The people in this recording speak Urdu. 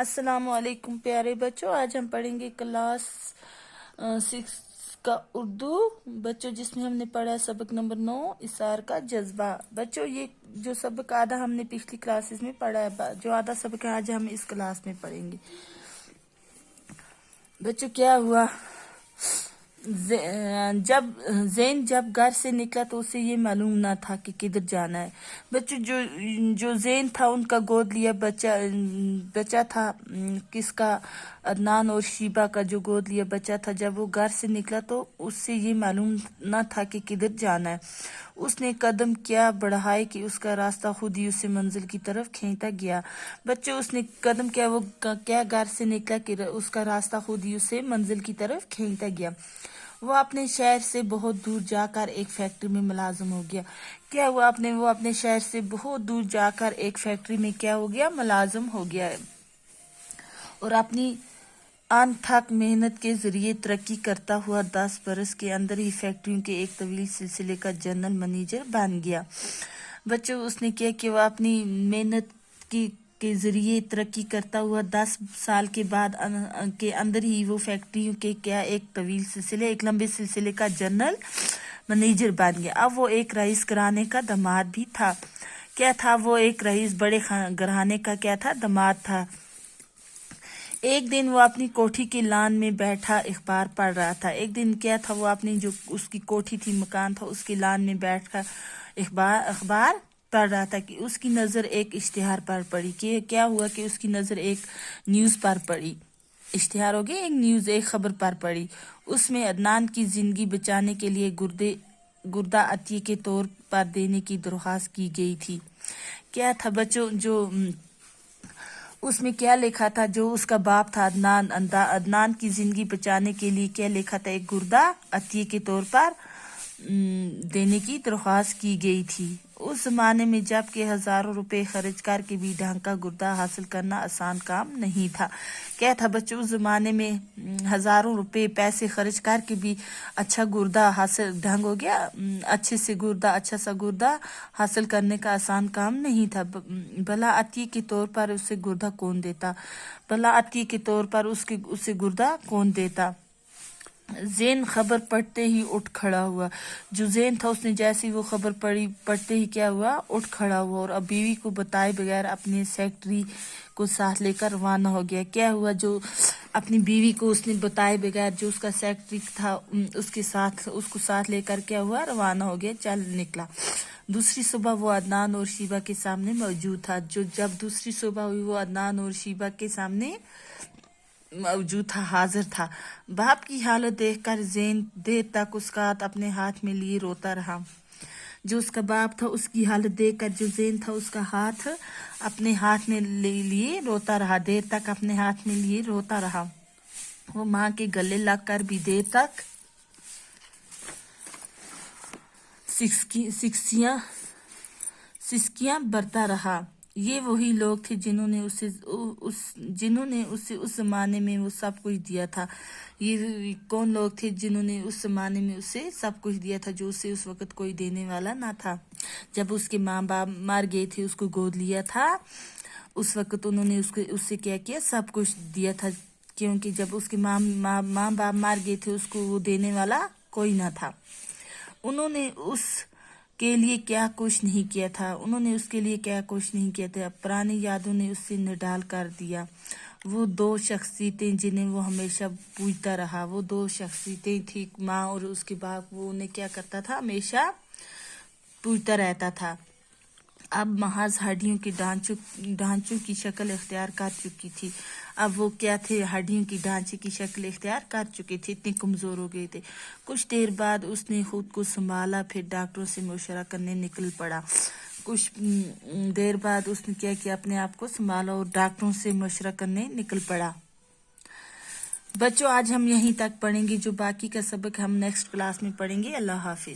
السلام علیکم پیارے بچوں، آج ہم پڑھیں گے کلاس 6 کا اردو بچوں، جس میں ہم نے پڑھا سبق نمبر 9 اثار کا جذبہ۔ بچوں یہ جو سبق آدھا ہم نے پچھلی کلاسز میں پڑھا ہے، جو آدھا سبق ہے آج ہم اس کلاس میں پڑھیں گے۔ بچوں کیا ہوا، جب گھر سے نکلا تو اسے یہ معلوم نہ تھا کہ کدھر جانا ہے۔ بچوں جو زین تھا ان کا گود لیا بچہ تھا، کس کا؟ عدنان اور شیبہ کا جو گود لیا بچہ تھا۔ جب وہ گھر سے نکلا تو اس سے یہ معلوم نہ تھا کہ کدھر جانا ہے۔ اس نے قدم کیا بڑھائے کہ اس کا راستہ خود ہی اسے منزل کی طرف کھینچتا گیا۔ بچوں اس نے قدم کیا، وہ کیا گھر سے نکلا کہ اس کا راستہ خود ہی اسے منزل کی طرف کھینچتا گیا۔ وہ اپنے شہر سے بہت دور جا کر ایک فیکٹری میں ملازم ہو گیا۔ کیا ہوا، وہ اپنے شہر سے بہت دور جا کر ایک فیکٹری میں کیا ہو گیا، ملازم ہو گیا ہے، اور اپنی انتھک محنت کے ذریعے ترقی کرتا ہوا 10 برس کے اندر ہی فیکٹریوں کے ایک طویل سلسلے کا جنرل منیجر بن گیا۔ بچوں اس نے کیا کہ وہ اپنی محنت کے ذریعے ترقی کرتا ہوا 10 سال کے بعد کے اندر ہی وہ فیکٹریوں کے ایک لمبے سلسلے کا جنرل منیجر بن گیا۔ اب وہ ایک رئیس گھرانے کا داماد بھی تھا۔ کیا تھا؟ وہ ایک رئیس بڑے گھرانے کا کیا تھا، داماد تھا۔ ایک دن وہ اپنی کوٹھی کے لان میں بیٹھا اخبار پڑھ رہا تھا۔ ایک دن کیا تھا، وہ اپنی جو اس کی کوٹھی تھی، مکان تھا، اس کے لان میں بیٹھ کر اخبار پڑھ رہا تھا کہ اس کی نظر ایک اشتہار پر پڑی۔ کہ کیا ہوا کہ اس کی نظر ایک نیوز پر پڑی، اشتہار ہو گیا، ایک خبر پر پڑی۔ اس میں عدنان کی زندگی بچانے کے لیے گردہ عطیے کے طور پر دینے کی درخواست کی گئی تھی۔ کیا تھا بچوں، جو اس میں کیا لکھا تھا، جو اس کا باپ تھا عدنان کی زندگی بچانے کے لیے کیا لکھا تھا، ایک گردہ عطیے کے طور پر دینے کی درخواست کی گئی تھی۔ اس زمانے میں جب کہ ہزاروں روپے خرچ کر کے بھی ڈھنگ کا گردہ حاصل کرنا آسان کام نہیں تھا۔ کیا تھا بچوں، اس زمانے میں ہزاروں روپے پیسے خرچ کر کے بھی اچھا گردہ حاصل ڈھنگ ہو گیا، اچھا سا گردہ حاصل کرنے کا آسان کام نہیں تھا۔ بھلا عطیے کے طور پر اسے گردہ کون دیتا؟ زین خبر پڑھتے ہی اٹھ کھڑا ہوا۔ جو زین تھا اس نے جیسے ہی وہ خبر پڑھتے ہی کیا ہوا، اٹھ کھڑا ہوا، اور اب بیوی کو بتائے بغیر اپنے سیکرٹری کو ساتھ لے کر روانہ ہو گیا۔ کیا ہوا، جو اپنی بیوی کو اس نے بتائے بغیر، جو اس کا سیکرٹری تھا، اس کو ساتھ لے کر کیا ہوا، روانہ ہو گیا، چل نکلا۔ دوسری صبح وہ عدنان اور شیبہ کے سامنے موجود تھا۔ جب دوسری صبح ہوئی وہ عدنان اور شیبہ کے سامنے موجود تھا، حاضر تھا۔ باپ کی حالت دیکھ کر زین دیر تک اس کا ہاتھ اپنے ہاتھ میں لیے روتا رہا۔ جو اس کا باپ تھا، اس کی حالت دیکھ کر جو زین تھا اس کا ہاتھ اپنے ہاتھ میں لیے روتا رہا، دیر تک اپنے ہاتھ میں لیے روتا رہا۔ وہ ماں کے گلے لگ کر بھی دیر تک سسکیاں بھرتا رہا۔ یہ وہی لوگ تھے جنہوں نے اسے اس زمانے میں وہ سب کچھ دیا تھا۔ یہ کون لوگ تھے جنہوں نے اس زمانے میں اسے سب کچھ دیا تھا، جو اسے اس وقت کوئی دینے والا نہ تھا؟ جب اس کے ماں باپ مر گئے تھے، اس کو گود لیا تھا، اس وقت انہوں نے اس سے کیا کیا، سب کچھ دیا تھا، کیونکہ جب اس کے ماں باپ مر گئے تھے، اس کو وہ دینے والا کوئی نہ تھا۔ انہوں نے اس کے لیے کیا کچھ نہیں کیا تھا، پرانی یادوں نے اسے نڈال کر دیا۔ وہ 2 شخصیتیں جنہیں وہ ہمیشہ پوجتا رہا، وہ 2 شخصیتیں تھی، ماں اور اس کے باپ، وہ انہیں کیا کرتا تھا، ہمیشہ پوجتا رہتا تھا۔ اب محض ہڈیوں کے ڈھانچوں کی شکل اختیار کر چکی تھی۔ اب وہ کیا تھے، ہڈیوں کی ڈھانچے کی شکل اختیار کر چکے تھے، اتنے کمزور ہو گئے تھے۔ کچھ دیر بعد اس نے خود کو سنبھالا، پھر ڈاکٹروں سے مشورہ کرنے نکل پڑا۔ کچھ دیر بعد اس نے کیا کیا، اپنے آپ کو سنبھالا اور ڈاکٹروں سے مشورہ کرنے نکل پڑا۔ بچوں آج ہم یہیں تک پڑھیں گے، جو باقی کا سبق ہم نیکسٹ کلاس میں پڑھیں گے۔ اللہ حافظ۔